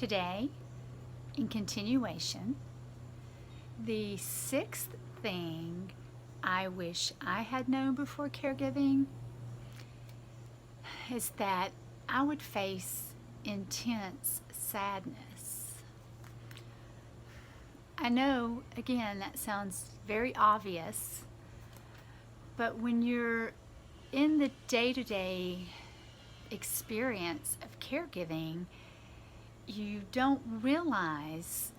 Today, in continuation, the sixth thing I wish I had known before caregiving is that I would face intense sadness. I know, again, that sounds very obvious, but when you're in the day-to-day experience of caregiving, you don't realize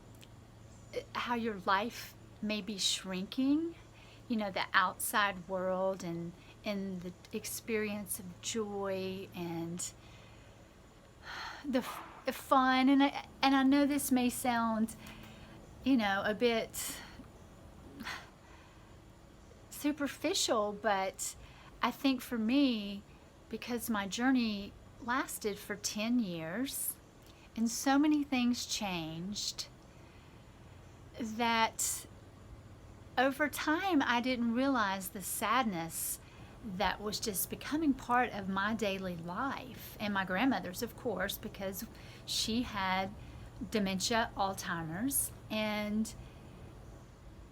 how your life may be shrinking, the outside world and the experience of joy and the fun. And I know this may sound, a bit superficial, but I think for me, because my journey lasted for 10 years and so many things changed, that over time I didn't realize the sadness that was just becoming part of my daily life, and my grandmother's, of course, because she had dementia, Alzheimer's, and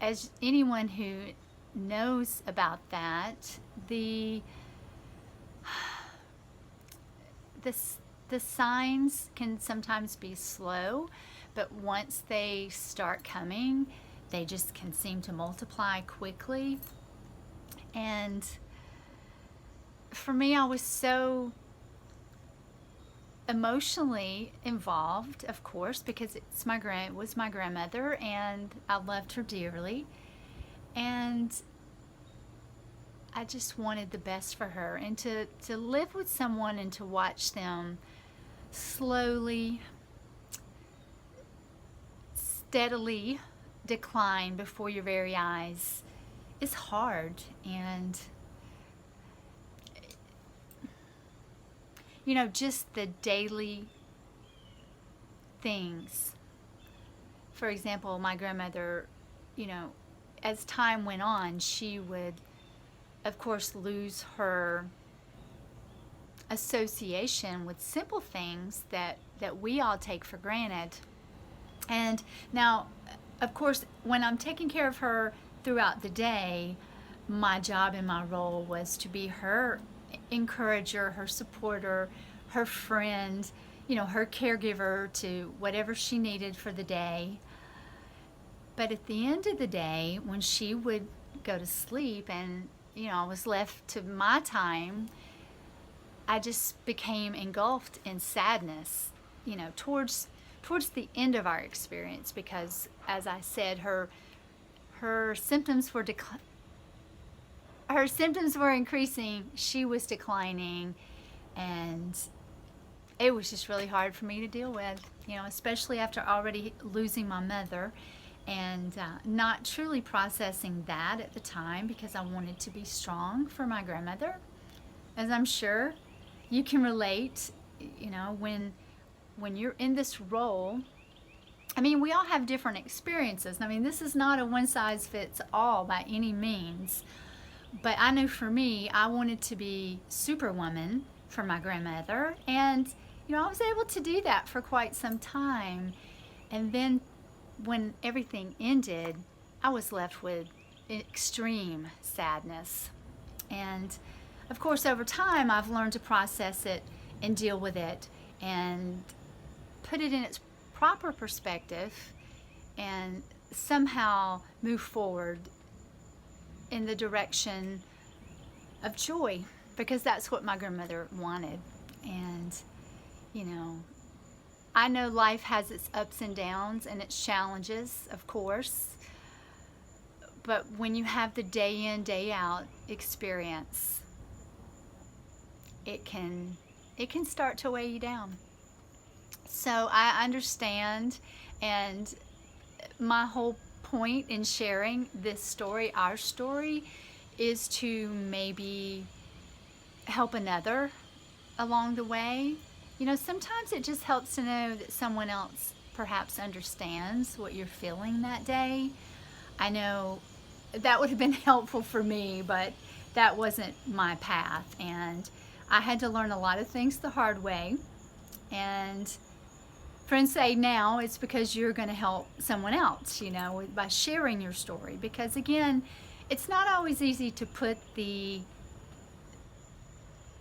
as anyone who knows about that, the signs can sometimes be slow, but once they start coming, they just can seem to multiply quickly. And for me, I was so emotionally involved, of course, because it was my grandmother, and I loved her dearly, and I just wanted the best for her. And to live with someone and to watch them slowly, steadily decline before your very eyes is hard. And just the daily things. For example, my grandmother, as time went on, she would, of course, lose her association with simple things that we all take for granted. And now, of course, when I'm taking care of her throughout the day, my job and my role was to be her encourager, her supporter, her friend, her caregiver to whatever she needed for the day. But at the end of the day, when she would go to sleep and I was left to my time, I just became engulfed in sadness, towards the end of our experience, because, as I said, her symptoms were increasing, she was declining, and it was just really hard for me to deal with, especially after already losing my mother, and not truly processing that at the time, because I wanted to be strong for my grandmother, as I'm sure you can relate. When you're in this role, we all have different experiences. This is not a one-size-fits-all by any means, but I know for me, I wanted to be superwoman for my grandmother, and I was able to do that for quite some time. And then when everything ended, I was left with extreme sadness. And of course, over time, I've learned to process it and deal with it and put it in its proper perspective and somehow move forward in the direction of joy, because that's what my grandmother wanted. And I know life has its ups and downs and its challenges, of course, but when you have the day in, day out experience, it can start to weigh you down. So I understand, and my whole point in sharing this story, our story, is to maybe help another along the way. Sometimes it just helps to know that someone else perhaps understands what you're feeling that day. I know that would have been helpful for me, but that wasn't my path, and I had to learn a lot of things the hard way. And friends say now it's because you're going to help someone else, by sharing your story. Because again, it's not always easy to put the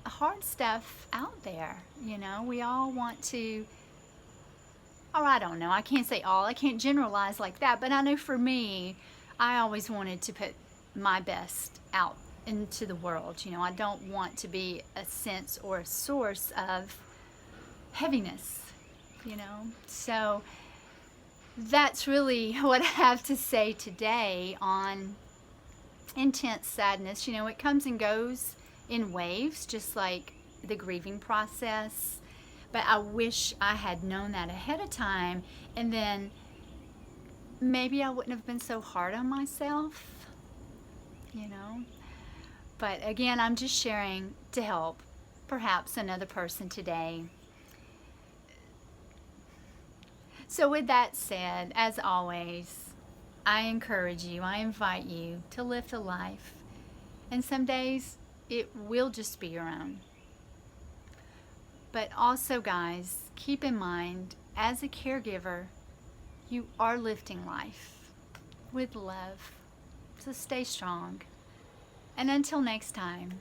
hard stuff out there. We all want to, or I don't know, I can't say all, I can't generalize like that, but I know for me, I always wanted to put my best out into the world. I don't want to be a sense or a source of heaviness. So that's really what I have to say today on intense sadness. It comes and goes in waves, just like the grieving process, but I wish I had known that ahead of time, and then maybe I wouldn't have been so hard on myself. But again, I'm just sharing to help perhaps another person today. So with that said, as always, I encourage you, I invite you to live a life. And some days it will just be your own. But also, guys, keep in mind, as a caregiver, you are lifting life with love. So stay strong. And until next time,